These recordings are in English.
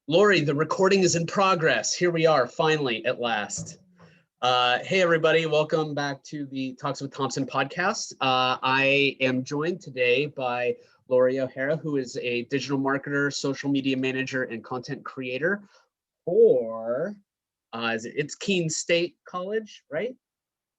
Laurie, the recording is in progress. Here we are, finally, at last. Hey, everybody. Welcome back to the Talks with Thompson podcast. I am joined today by Laurie O'Hara, who is a digital marketer, social media manager, and content creator for, it's Keene State College, right?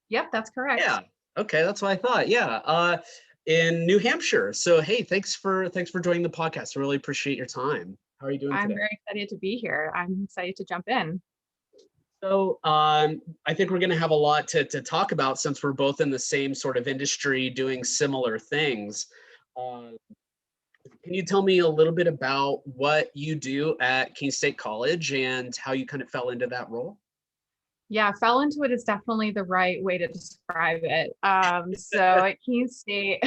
Yep, that's correct. Yeah. Okay, that's what I thought. Yeah. In New Hampshire. So, hey, thanks for joining the podcast. I really appreciate your time. How are you doing today? I'm very excited to be here. I'm excited to jump in. So I think we're going to have a lot to talk about since we're both in the same sort of industry doing similar things. Can you tell me a little bit about what you do at Keene State College and how you kind of fell into that role? Yeah, fell into it is definitely the right way to describe it. So at Keene State,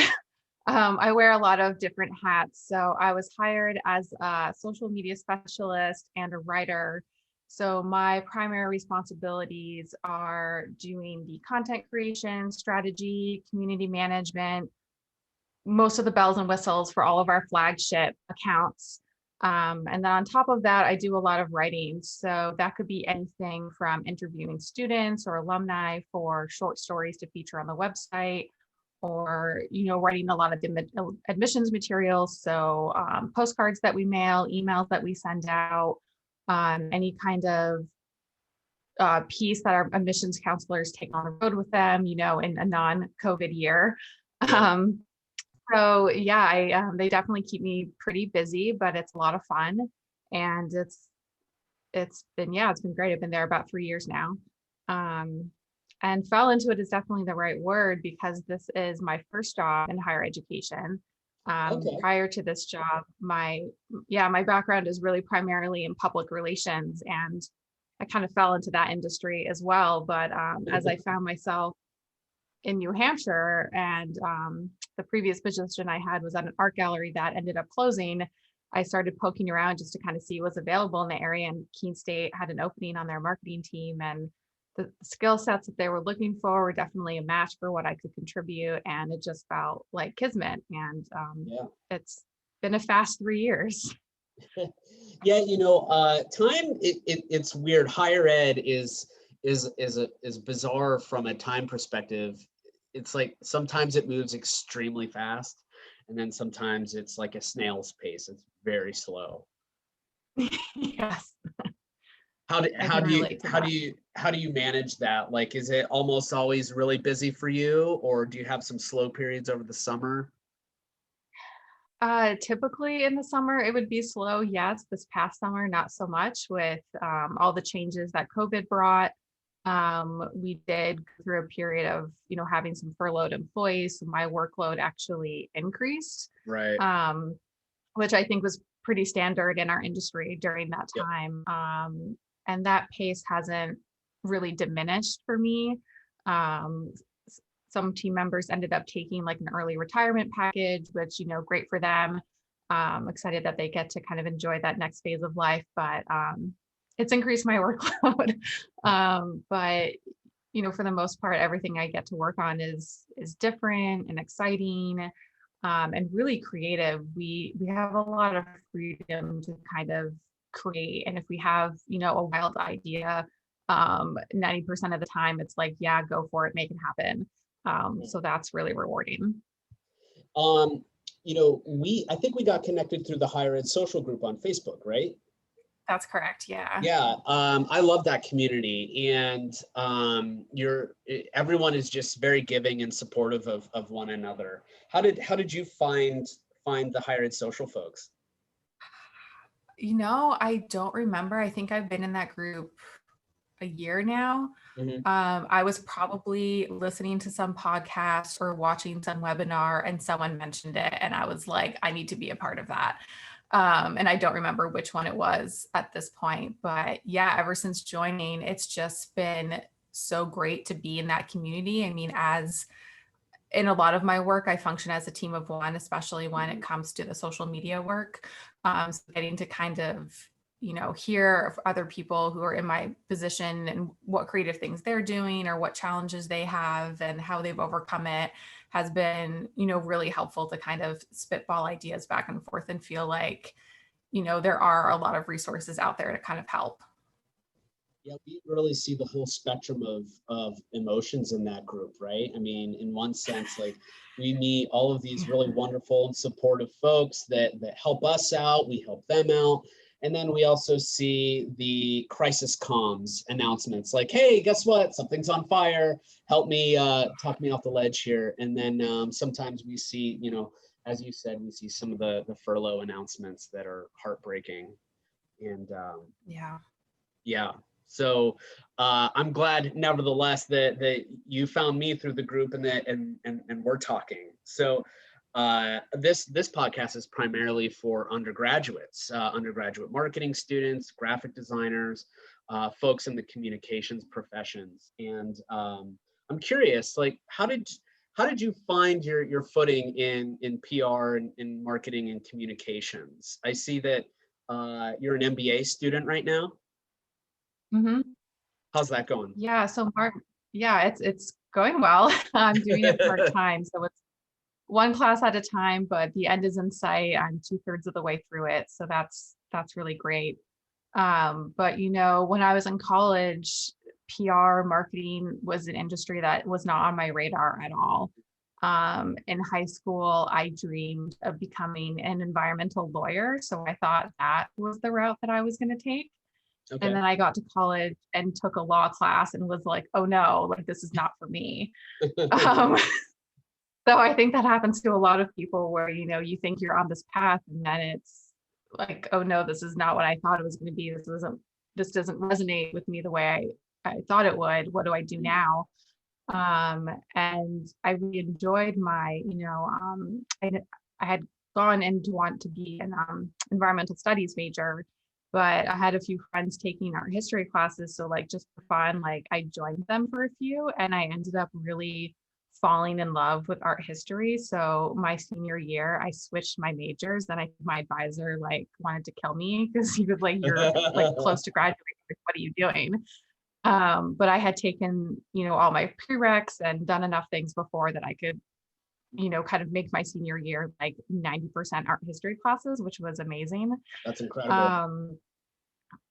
I wear a lot of different hats. So I was hired as a social media specialist and a writer. So my primary responsibilities are doing the content creation, strategy, community management, most of the bells and whistles for all of our flagship accounts. And then on top of that, I do a lot of writing. So that could be anything from interviewing students or alumni for short stories to feature on the website, or, writing a lot of admissions materials. So postcards that we mail, emails that we send out, any kind of piece that our admissions counselors take on the road with them, in a non-COVID year. So yeah, they definitely keep me pretty busy, but it's a lot of fun, and it's been great. I've been there about 3 years now, and fell into it is definitely the right word because this is my first job in higher education. Prior to this job, my background is really primarily in public relations, and I kind of fell into that industry as well. But as I found myself in New Hampshire, and the previous position I had was at an art gallery that ended up closing, I started poking around just to kind of see what's available in the area, and Keene State had an opening on their marketing team, and the skill sets that they were looking for were definitely a match for what I could contribute, and it just felt like kismet. And it's been a fast 3 years. Yeah, time it's weird. Higher ed is bizarre from a time perspective. It's like sometimes it moves extremely fast, and then sometimes it's like a snail's pace. It's very slow. Yes. How do you manage that? Like, is it almost always really busy for you, or do you have some slow periods over the summer? Typically in the summer, it would be slow. Yes, this past summer, not so much with all the changes that COVID brought. We did go through a period of, having some furloughed employees. So my workload actually increased, right? Which I think was pretty standard in our industry during that time. And that pace hasn't really diminished for me. Some team members ended up taking like an early retirement package, which, great for them. Excited that they get to kind of enjoy that next phase of life, but it's increased my workload. But, for the most part, everything I get to work on is different and exciting, and really creative. We have a lot of freedom to kind of create. And if we have, a wild idea, 90% of the time it's like, yeah, go for it, make it happen. So that's really rewarding. I think we got connected through the higher ed social group on Facebook, right? That's correct. Yeah. Yeah. I love that community, and everyone is just very giving and supportive of one another. How did you find the higher ed social folks? I don't remember. I think I've been in that group a year now. Mm-hmm. I was probably listening to some podcast or watching some webinar, and someone mentioned it, and I was like, I need to be a part of that. And I don't remember which one it was at this point, but yeah, ever since joining, it's just been so great to be in that community. I mean, as in a lot of my work, I function as a team of one, especially when it comes to the social media work. So getting to kind of, hear of other people who are in my position and what creative things they're doing or what challenges they have and how they've overcome it has been, really helpful to kind of spitball ideas back and forth and feel like, there are a lot of resources out there to kind of help. Yeah, we really see the whole spectrum of emotions in that group, right? I mean, in one sense, like we meet all of these really wonderful and supportive folks that help us out, we help them out. And then we also see the crisis comms announcements like, hey, guess what? Something's on fire. Help me, talk me off the ledge here. And then sometimes we see, as you said, we see some of the furlough announcements that are heartbreaking. And Yeah. yeah. So I'm glad, nevertheless, that you found me through the group and that and we're talking. So this podcast is primarily for undergraduates, undergraduate marketing students, graphic designers, folks in the communications professions. And I'm curious, like, how did you find your footing in PR and in marketing and communications? I see that you're an MBA student right now. Mm-hmm. How's that going? Yeah. So yeah, it's going well. I'm doing it part-time. So it's one class at a time, but the end is in sight. I'm 2/3 of the way through it. So that's really great. But when I was in college, PR marketing was an industry that was not on my radar at all. In high school, I dreamed of becoming an environmental lawyer. So I thought that was the route that I was going to take. Okay. And then I got to college and took a law class and was like, oh no, like this is not for me. Um, so I think that happens to a lot of people where, you think you're on this path and then it's like, oh no, this is not what I thought it was going to be. This doesn't resonate with me the way I thought it would. What do I do now? And I really enjoyed I had gone in to want to be an environmental studies major, but I had a few friends taking art history classes. So like just for fun, like I joined them for a few and I ended up really falling in love with art history. So my senior year, I switched my majors and my advisor like wanted to kill me because he was like, you're like close to graduating. What are you doing? But I had taken, all my prereqs and done enough things before that I could, kind of make my senior year like 90% art history classes, which was amazing. That's incredible.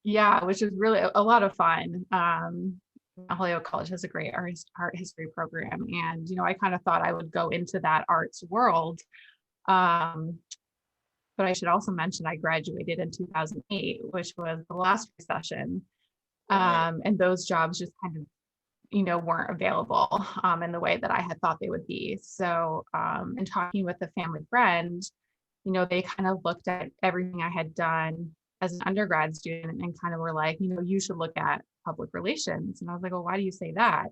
Yeah, which is really a lot of fun. Holyoke College has a great art history program. And, I kind of thought I would go into that arts world. But I should also mention I graduated in 2008, which was the last recession. And those jobs just kind of, weren't available in the way that I had thought they would be. So in talking with a family friend, they kind of looked at everything I had done as an undergrad student and kind of were like, you should look at public relations. And I was like, well, why do you say that?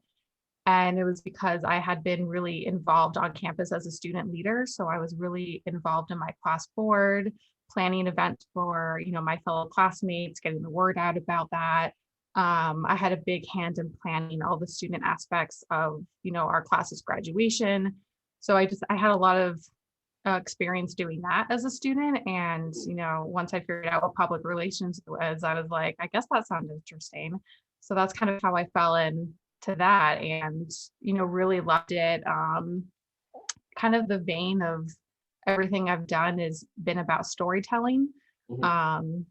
And it was because I had been really involved on campus as a student leader. So I was really involved in my class board, planning events for, my fellow classmates, getting the word out about that. I had a big hand in planning all the student aspects of, our class's graduation. So I had a lot of experience doing that as a student. And, once I figured out what public relations was, I was like, I guess that sounds interesting. So that's kind of how I fell into that and, really loved it. Kind of the vein of everything I've done has been about storytelling.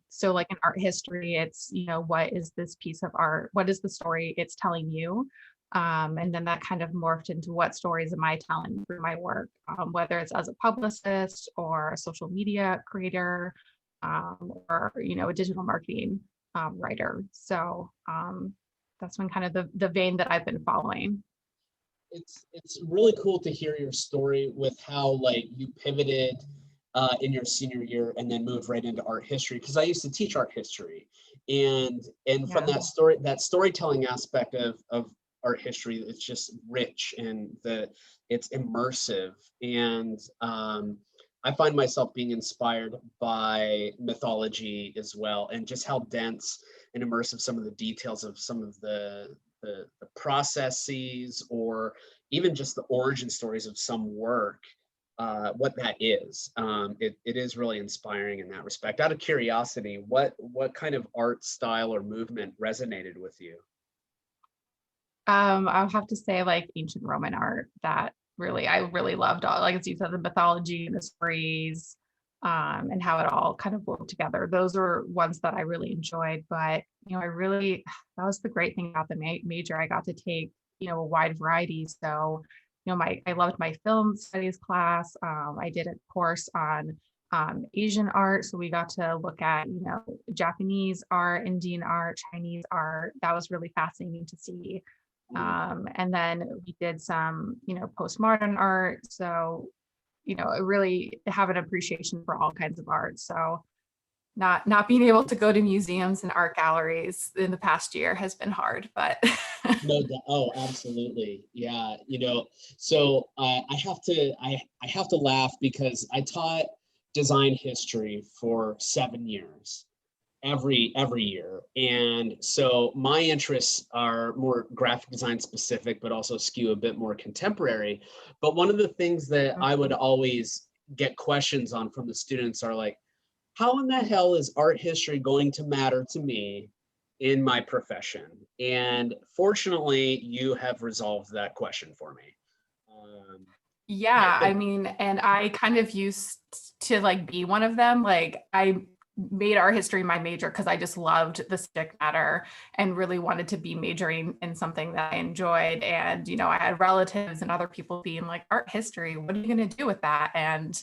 So like in art history, it's, what is this piece of art? What is the story it's telling you? And then that kind of morphed into what stories am I telling through my work, whether it's as a publicist or a social media creator, or, a digital marketing writer. So that's been kind of the vein that I've been following. It's really cool to hear your story with how like you pivoted in your senior year and then moved right into art history, because I used to teach art history, and from that storytelling aspect of art history, it's just rich and it's immersive, and I find myself being inspired by mythology as well, and just how dense and immersive some of the details of some of the processes, or even just the origin stories of some work, what that is. It is really inspiring in that respect. Out of curiosity, what kind of art style or movement resonated with you? I'll have to say like ancient Roman art that I really loved all, like as you said, the mythology and the stories. and how it all kind of wove together. Those were ones that I really enjoyed. But, that was the great thing about the major. I got to take, a wide variety. So, I loved my film studies class. I did a course on Asian art. So we got to look at, Japanese art, Indian art, Chinese art. That was really fascinating to see. And then we did some, postmodern art. So, I really have an appreciation for all kinds of art. So not being able to go to museums and art galleries in the past year has been hard, but Oh, absolutely. Yeah. So I have to laugh because I taught design history for 7 years, every year. And so my interests are more graphic design specific, but also skew a bit more contemporary. But one of the things that I would always get questions on from the students are like, how in the hell is art history going to matter to me in my profession? And fortunately, you have resolved that question for me. yeah, I mean, and I kind of used to like be one of them. Like I made art history my major because I just loved the subject matter and really wanted to be majoring in something that I enjoyed. And, I had relatives and other people being like, art history, what are you going to do with that? And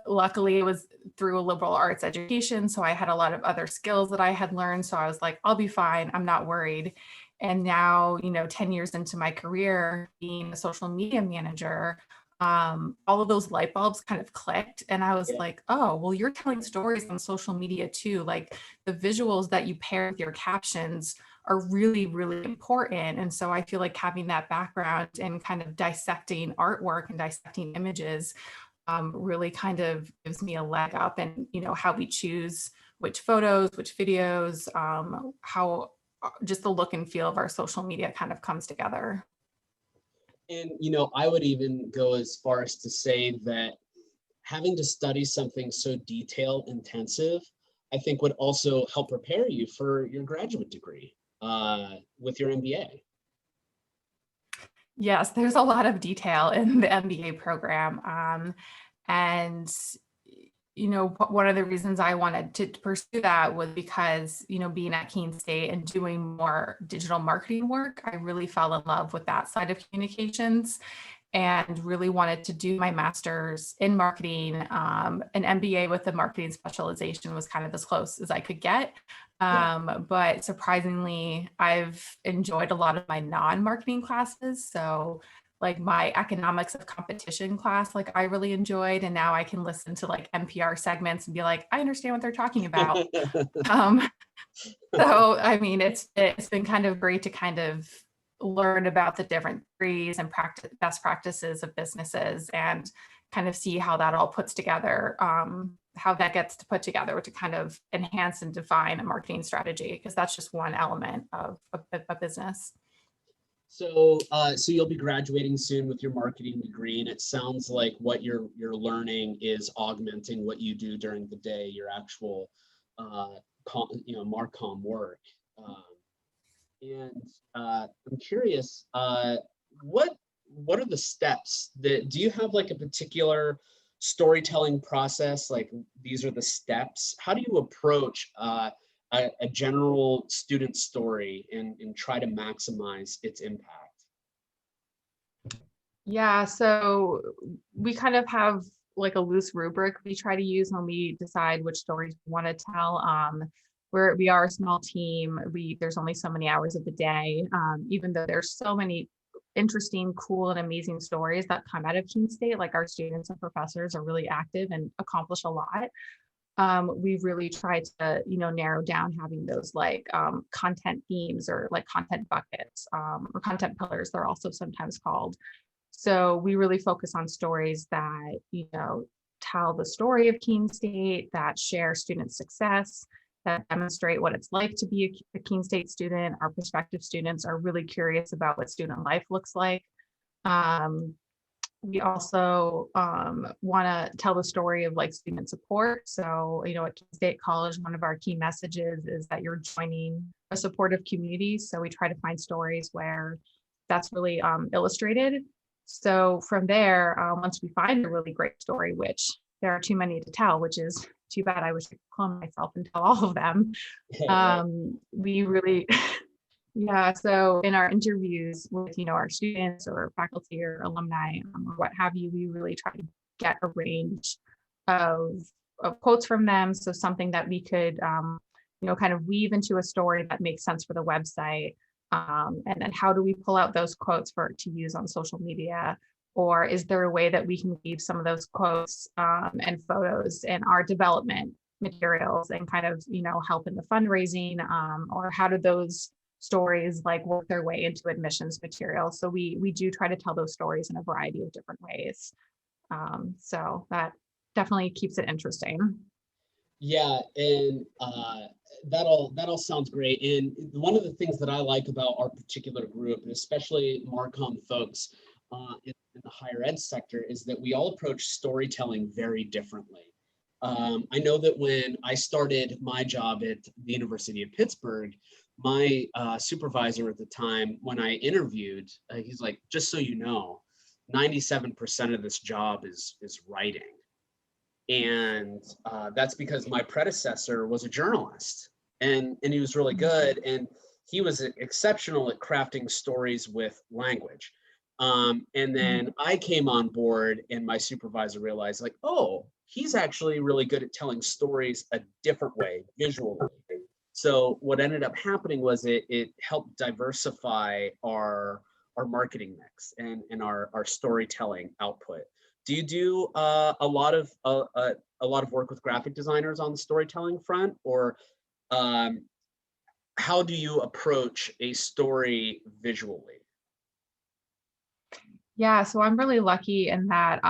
luckily it was through a liberal arts education. So I had a lot of other skills that I had learned. So I was like, I'll be fine. I'm not worried. And now, 10 years into my career being a social media manager, all of those light bulbs kind of clicked. And I was Yeah. like, oh, well, you're telling stories on social media too. Like the visuals that you pair with your captions are really, really important. And so I feel like having that background and kind of dissecting artwork and dissecting images really kind of gives me a leg up and how we choose which photos, which videos, how just the look and feel of our social media kind of comes together. And, I would even go as far as to say that having to study something so detail intensive, I think would also help prepare you for your graduate degree with your MBA. Yes, there's a lot of detail in the MBA program. And one of the reasons I wanted to pursue that was because, being at Keene State and doing more digital marketing work, I really fell in love with that side of communications and really wanted to do my master's in marketing. An MBA with a marketing specialization was kind of as close as I could get. But surprisingly, I've enjoyed a lot of my non-marketing classes. So like my economics of competition class, like I really enjoyed, and now I can listen to like NPR segments and be like, I understand what they're talking about. um, so I mean, it's been kind of great to kind of learn about the different degrees and best practices of businesses and kind of see how that all puts together, how that gets to put together to kind of enhance and define a marketing strategy, because that's just one element of a business. So you'll be graduating soon with your marketing degree, and it sounds like what you're learning is augmenting what you do during the day, your actual, Marcom work. And I'm curious, what are the steps that do you have like a particular storytelling process? Like these are the steps. How do you approach a general student story and try to maximize its impact? Yeah, so we kind of have like a loose rubric we try to use when we decide which stories we want to tell. We are a small team. There's only so many hours of the day, even though there's so many interesting, cool, and amazing stories that come out of Keene State. Like our students and professors are really active and accomplish a lot. We really try to, narrow down having those like content themes or like content buckets or content pillars, they're also sometimes called. So we really focus on stories that, tell the story of Keene State, that share student success, that demonstrate what it's like to be a Keene State student. Our prospective students are really curious about what student life looks like. We also want to tell the story of like student support. So, at Keene State College, one of our key messages is that you're joining a supportive community. So we try to find stories where that's really illustrated. So from there, once we find a really great story, which there are too many to tell, which is too bad. I wish I could clone myself and tell all of them. Right. We really, yeah. So in our interviews with, our students or faculty or alumni, or what have you, we really try to get a range of, quotes from them. So something that we could, kind of weave into a story that makes sense for the website. And then how do we pull out those quotes to use on social media? Or is there a way that we can weave some of those quotes and photos in our development materials and kind of, help in the fundraising? Or how do those stories like work their way into admissions material? So we do try to tell those stories in a variety of different ways. So that definitely keeps it interesting. Yeah, and that all sounds great. And one of the things that I like about our particular group, and especially Marcom folks in the higher ed sector, is that we all approach storytelling very differently. I know that when I started my job at the University of Pittsburgh, my supervisor at the time, when I interviewed, he's like, just so you know, 97% of this job is writing. And that's because my predecessor was a journalist, and he was really good, and he was exceptional at crafting stories with language. And then I came on board, and my supervisor realized, like, oh, he's actually really good at telling stories a different way, visually. So what ended up happening was it helped diversify our marketing mix and our storytelling output. Do you do a lot of work with graphic designers on the storytelling front, or how do you approach a story visually? Yeah, so I'm really lucky in that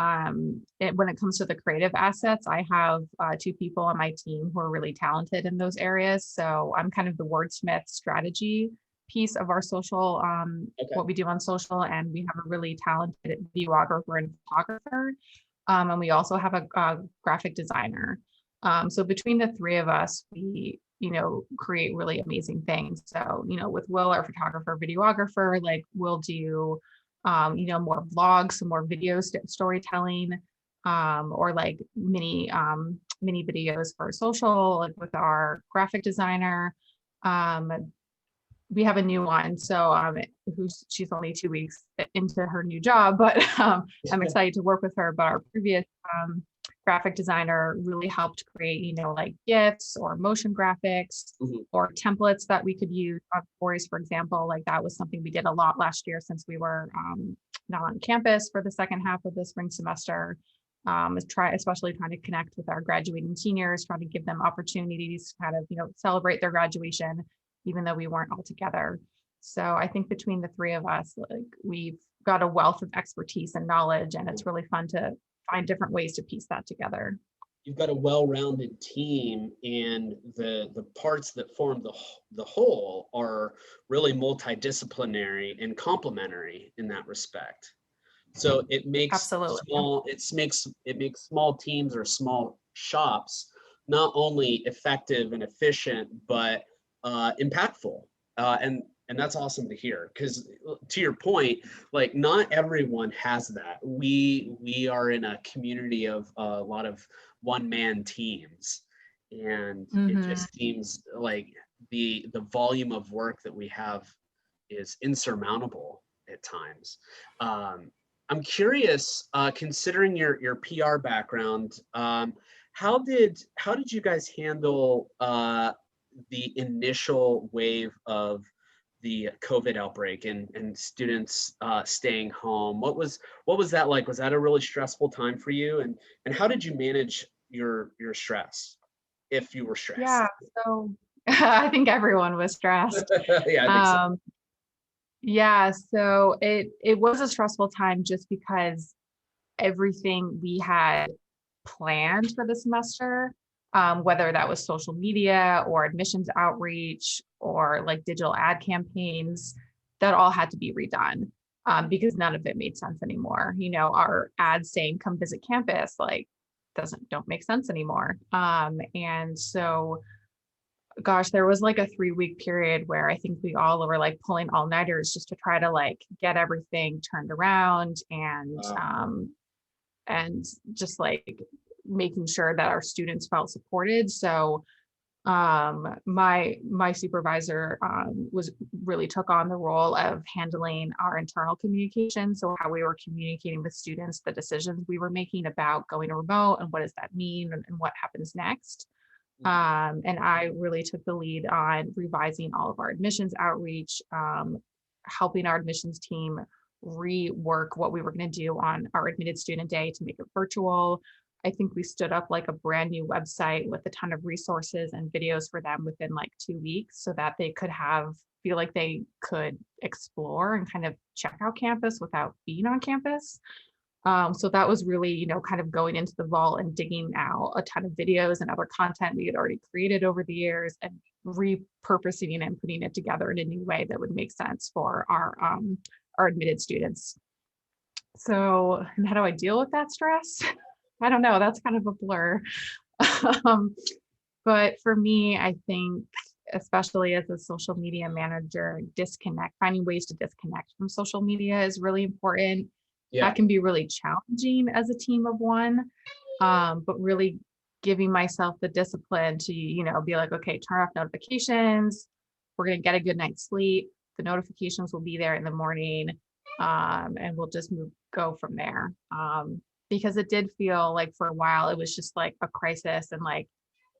when it comes to the creative assets, I have two people on my team who are really talented in those areas. So I'm kind of the wordsmith strategy piece of our social, Okay. what we do on social, and we have a really talented videographer and photographer. And we also have a graphic designer. So between the three of us, we create really amazing things. So, with Will, our photographer, videographer, like we'll do more vlogs, some more video storytelling, or like mini videos for social, like with our graphic designer. We have a new one, so she's only 2 weeks into her new job, but I'm excited to work with her. But our previous graphic designer really helped create, like GIFs or motion graphics or templates that we could use on stories, for example. Like that was something we did a lot last year since we were not on campus for the second half of the spring semester. Especially trying to connect with our graduating seniors, trying to give them opportunities to kind of, celebrate their graduation, even though we weren't all together. So I think between the three of us, like we've got a wealth of expertise and knowledge, and it's really fun to find different ways to piece that together. You've got a well-rounded team, and the parts that form the whole are really multidisciplinary and complementary in that respect. So it makes Absolutely. it makes small teams or small shops not only effective and efficient, but impactful. And that's awesome to hear, because to your point, like not everyone has that. We are in a community of a lot of one-man teams, and it just seems like the volume of work that we have is insurmountable at times. I'm curious, considering your PR background, how did you guys handle the initial wave of the COVID outbreak and students staying home? What was that like? Was that a really stressful time for you? And how did you manage your stress, if you were stressed? Yeah, so I think everyone was stressed. Yeah, I think so. Yeah, so it was a stressful time just because everything we had planned for the semester, whether that was social media or admissions outreach or like digital ad campaigns, that all had to be redone because none of it made sense anymore. Our ads saying "come visit campus" like don't make sense anymore. And so, gosh, there was like a 3-week period where I think we all were like pulling all-nighters just to try to like get everything turned around and Wow. and just like making sure that our students felt supported. So my supervisor was really took on the role of handling our internal communication. So how we were communicating with students, the decisions we were making about going remote and what does that mean and what happens next. And I really took the lead on revising all of our admissions outreach, helping our admissions team rework what we were going to do on our admitted student day to make it virtual. I think we stood up like a brand new website with a ton of resources and videos for them within like 2 weeks so that they could feel like they could explore and kind of check out campus without being on campus. So that was really, kind of going into the vault and digging out a ton of videos and other content we had already created over the years and repurposing it and putting it together in a new way that would make sense for our admitted students. So, and how do I deal with that stress? I don't know. That's kind of a blur. But for me, I think, especially as a social media manager, finding ways to disconnect from social media is really important. Yeah. That can be really challenging as a team of one, but really giving myself the discipline to, be like, okay, turn off notifications. We're going to get a good night's sleep. The notifications will be there in the morning, and we'll just go from there. Because it did feel like for a while, it was just like a crisis and like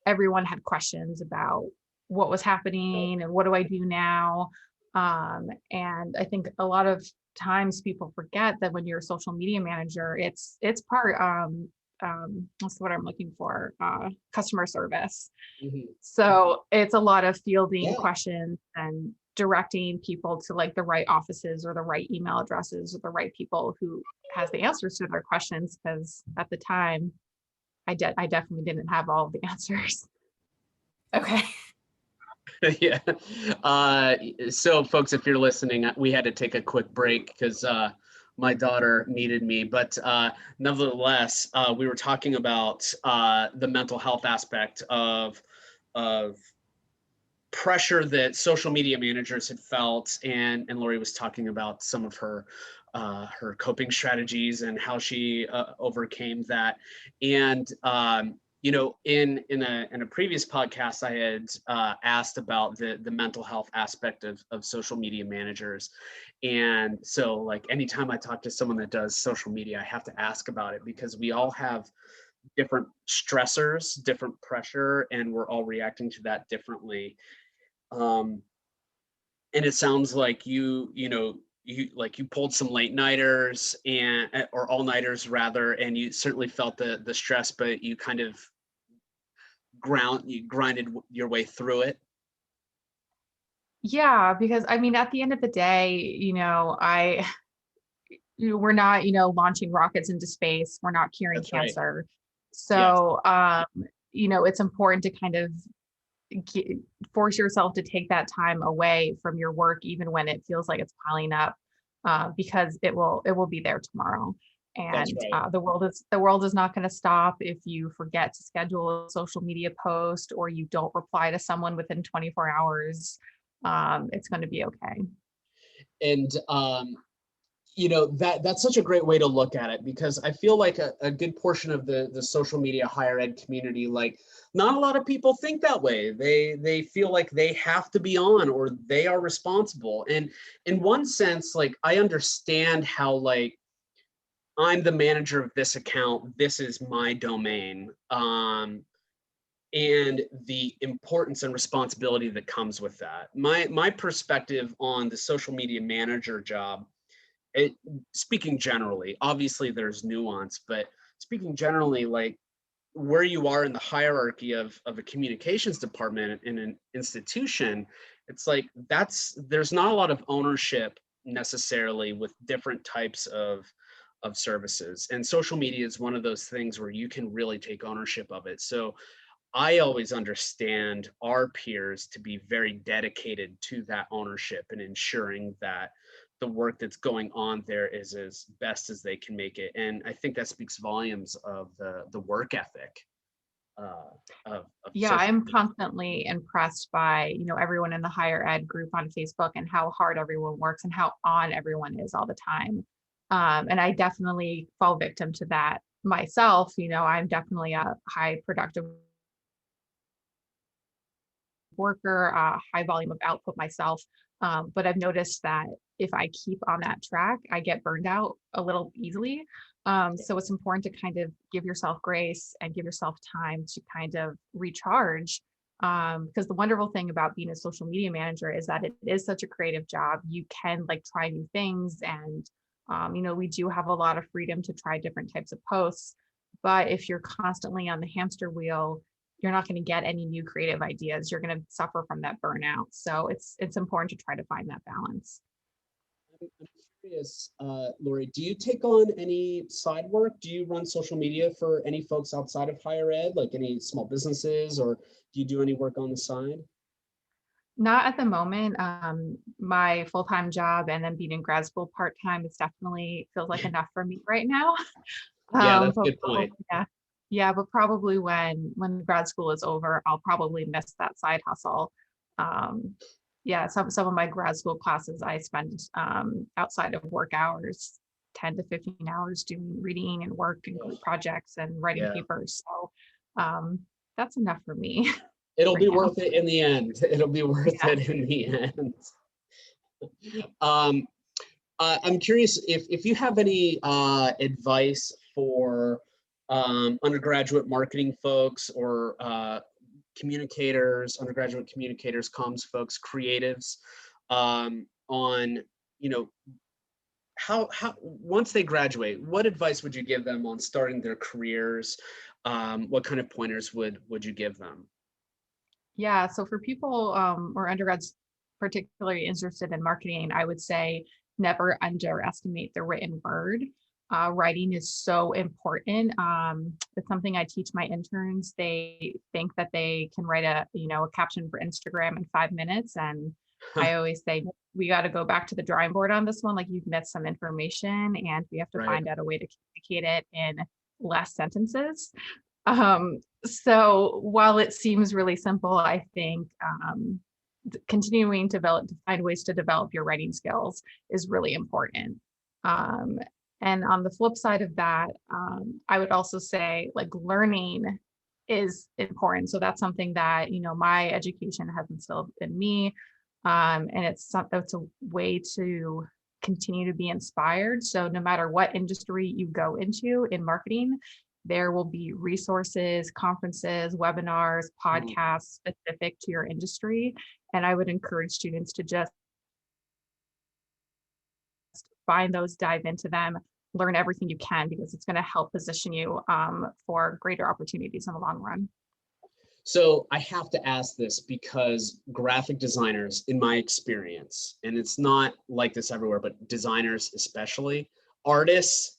everyone had questions about what was happening and what do I do now? And I think a lot of times people forget that when you're a social media manager, it's part, what's what I'm looking for, customer service. So it's a lot of fielding questions and directing people to like the right offices or the right email addresses or the right people who has the answers to their questions. Because at the time, I definitely didn't have all of the answers. Okay. Yeah. So folks, if you're listening, we had to take a quick break because my daughter needed me, but nevertheless, we were talking about the mental health aspect of pressure that social media managers had felt, and Laurie was talking about some of her coping strategies and how she overcame that. And in a previous podcast, I had asked about the mental health aspect of social media managers. And so like anytime I talk to someone that does social media, I have to ask about it because we all have different stressors, different pressure, and we're all reacting to that differently. And it sounds like you pulled some late nighters or all nighters rather, and you certainly felt the stress, but you kind of grinded your way through it. Yeah, because I mean, at the end of the day, we're not, launching rockets into space. We're not curing cancer. Right. So, it's important to kind of force yourself to take that time away from your work, even when it feels like it's piling up, because it will be there tomorrow. And right. The world is not going to stop if you forget to schedule a social media post or you don't reply to someone within 24 hours. It's going to be okay. And that's such a great way to look at it, because I feel like a good portion of the social media higher ed community, like not a lot of people think that way. They feel like they have to be on or they are responsible. And in one sense, like I understand how like I'm the manager of this account, this is my domain, and the importance and responsibility that comes with that. My perspective on the social media manager job, speaking generally, obviously there's nuance, but speaking generally, like where you are in the hierarchy of a communications department in an institution, it's like there's not a lot of ownership necessarily with different types of services. And social media is one of those things where you can really take ownership of it. So I always understand our peers to be very dedicated to that ownership and ensuring that the work that's going on there is as best as they can make it. And I think that speaks volumes of the work ethic. Yeah, I'm constantly impressed by, everyone in the higher ed group on Facebook and how hard everyone works and how on everyone is all the time. And I definitely fall victim to that myself, I'm definitely a high productive worker, high volume of output myself. But I've noticed that if I keep on that track, I get burned out a little easily. So it's important to kind of give yourself grace and give yourself time to kind of recharge. Because the wonderful thing about being a social media manager is that it is such a creative job. You can like try new things, and we do have a lot of freedom to try different types of posts. But if you're constantly on the hamster wheel, you're not going to get any new creative ideas. You're going to suffer from that burnout. So it's important to try to find that balance. I'm curious, Laurie, do you take on any side work? Do you run social media for any folks outside of higher ed, like any small businesses, or do you do any work on the side? Not at the moment. My full-time job and then being in grad school part-time is definitely feels like enough for me right now. Yeah, that's a But good point. yeah, yeah, but probably when grad school is over, I'll probably miss that side hustle. Um, yeah, some of my grad school classes I spend outside of work hours, 10 to 15 hours doing reading and work and Oh, group projects and writing yeah, papers. So that's enough for me it'll right be now. worth it in the end. It'll be worth Yeah. it in the end. Um, I'm curious if you have any advice for undergraduate marketing folks or communicators, undergraduate communicators, comms folks, creatives, on you know how once they graduate, what advice would you give them on starting their careers? What kind of pointers would you give them? Yeah, so for people or undergrads particularly interested in marketing, I would say never underestimate the written word. Writing is so important. It's something I teach my interns. They think that they can write a caption for Instagram in 5 minutes, and I always say we got to go back to the drawing board on this one. Like you've missed some information, and we have to Right. find out a way to communicate it in less sentences. So while it seems really simple, I think continuing to find ways to develop your writing skills is really important. Um, and on the flip side of that, I would also say like learning is important. So that's something that, my education has instilled in me. And it's a way to continue to be inspired. So no matter what industry you go into in marketing, there will be resources, conferences, webinars, Mhm. podcasts specific to your industry. And I would encourage students to just find those, dive into them, learn everything you can, because it's going to help position you for greater opportunities in the long run. So I have to ask this because graphic designers, in my experience, and it's not like this everywhere, but designers especially, artists,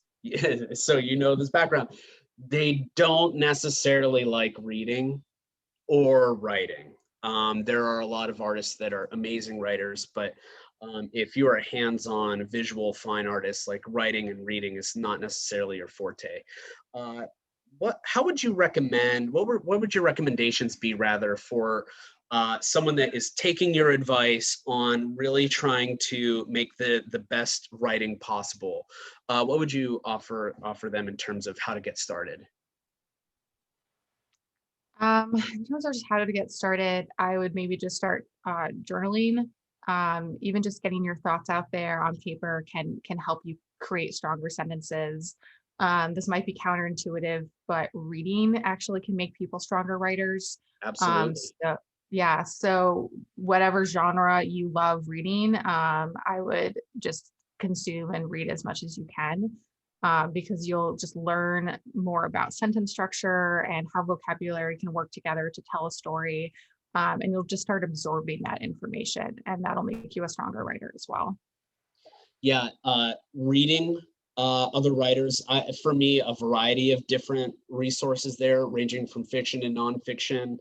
so you know this background, they don't necessarily like reading or writing. There are a lot of artists that are amazing writers, but if you are a hands-on visual fine artist, like writing and reading is not necessarily your forte. Uh, how would you recommend, what would your recommendations be rather for someone that is taking your advice on really trying to make the best writing possible? What would you offer them in terms of how to get started? In terms of just how to get started, I would maybe just start journaling. Even just getting your thoughts out there on paper can help you create stronger sentences. This might be counterintuitive, but reading actually can make people stronger writers. Absolutely. So yeah, so whatever genre you love reading, I would just consume and read as much as you can, because you'll just learn more about sentence structure and how vocabulary can work together to tell a story. And you'll just start absorbing that information, and that'll make you a stronger writer as well. Yeah, reading other writers. For me, a variety of different resources there, ranging from fiction and nonfiction.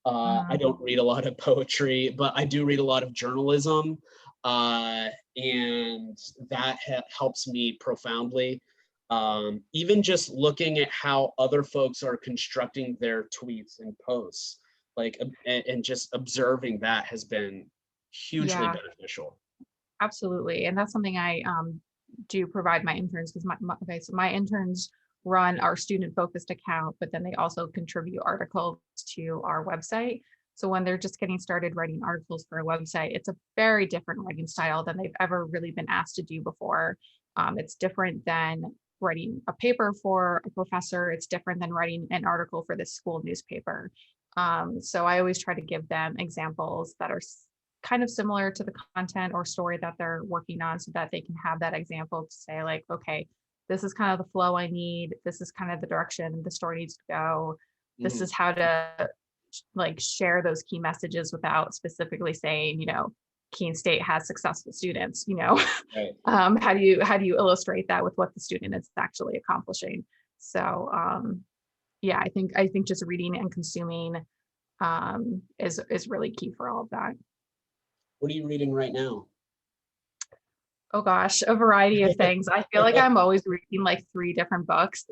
I Mm, don't read a lot of poetry, but I do read a lot of journalism, and that helps me profoundly. Even just looking at how other folks are constructing their tweets and posts, like, and just observing that has been hugely yeah, beneficial. absolutely. And that's something I do provide my interns, because okay, so my interns run our student-focused account, but then they also contribute articles to our website. So when they're just getting started writing articles for a website, it's a very different writing style than they've ever really been asked to do before. It's different than writing a paper for a professor. It's different than writing an article for the school newspaper. So I always try to give them examples that are kind of similar to the content or story that they're working on, so that they can have that example to say like, okay, this is kind of the flow I need. This is kind of the direction the story needs to go. This is how to like share those key messages without specifically saying, Keene State has successful students, Right. how do you illustrate that with what the student is actually accomplishing? So yeah, I think just reading and consuming is really key for all of that. What are you reading right now? Oh gosh, a variety of things. I feel like I'm always reading like 3 different books.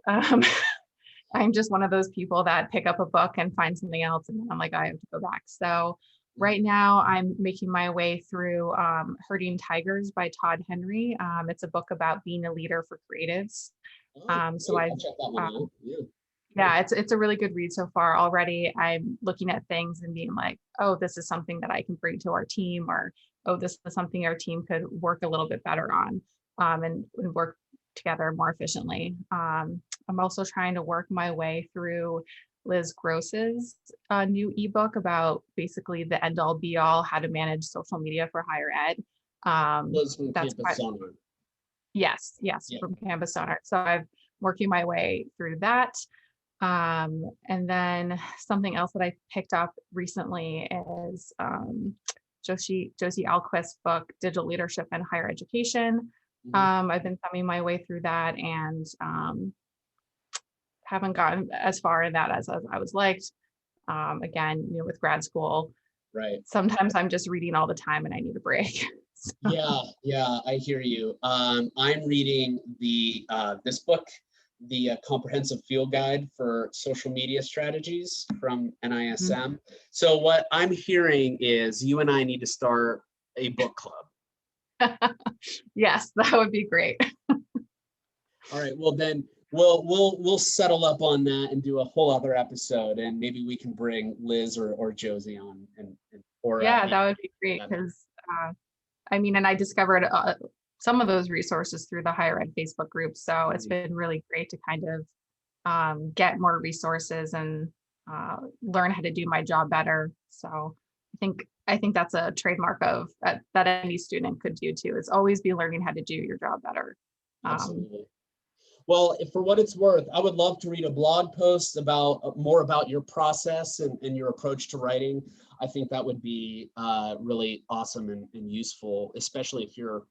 I'm just one of those people that pick up a book and find something else, and then I'm like, I have to go back. So right now I'm making my way through Herding Tigers by Todd Henry. It's a book about being a leader for creatives. So I'll check that one out. yeah, it's a really good read so far. Already I'm looking at things and being like, oh, this is something that I can bring to our team, or oh, this is something our team could work a little bit better on, and work together more efficiently. I'm also trying to work my way through Liz Gross's new ebook about basically the end all be all, how to manage social media for higher ed. Liz from That's Campus Sonar. Yes, Yeah. from Campus Sonar. So I'm working my way through that. And then something else that I picked up recently is Josie Alquist's book, Digital Leadership and Higher Education. I've been thumbing my way through that, and haven't gotten as far in that as I was liked. Again, with grad school, Right. sometimes I'm just reading all the time and I need a break. Yeah, I hear you. I'm reading this book, the Comprehensive Field Guide for Social Media Strategies from NISM. So what I'm hearing is you and I need to start a book club. Yes, that would be great. All right, well then we'll settle up on that and do a whole other episode, and maybe we can bring Liz or Josie on, or yeah, that would be great, because and I discovered some of those resources through the higher ed Facebook group. So it's been really great to kind of get more resources and learn how to do my job better. So I think that's a trademark of that any student could do too, is always be learning how to do your job better. Absolutely. Well, for what it's worth, I would love to read a blog post about more about your process and your approach to writing. I think that would be really awesome and useful, especially if you're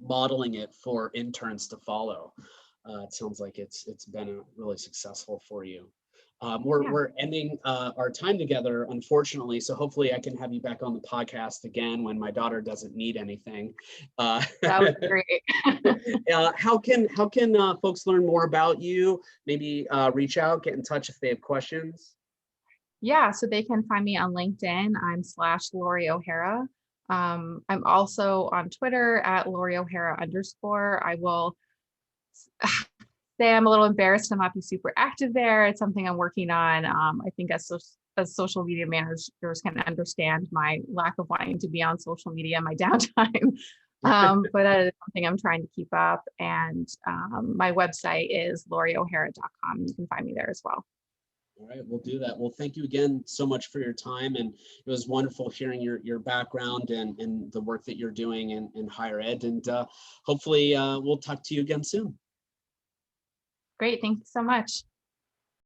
modeling it for interns to follow. It sounds like it's been really successful for you. We're ending our time together, unfortunately, so hopefully I can have you back on the podcast again when my daughter doesn't need anything. That would be great. How can folks learn more about you? Maybe reach out, get in touch if they have questions. Yeah, so they can find me on LinkedIn. I'm /Laurie O'Hara. I'm also on Twitter at Laurie O'Hara _. I will say I'm a little embarrassed to not be super active there. It's something I'm working on. I think as social media managers can understand my lack of wanting to be on social media in my downtime. But that is something I'm trying to keep up. And my website is laurieohara.com. You can find me there as well. All right, we'll do that. Well, thank you again so much for your time. And it was wonderful hearing your background and the work that you're doing in higher ed. And hopefully we'll talk to you again soon. Great. Thank you so much.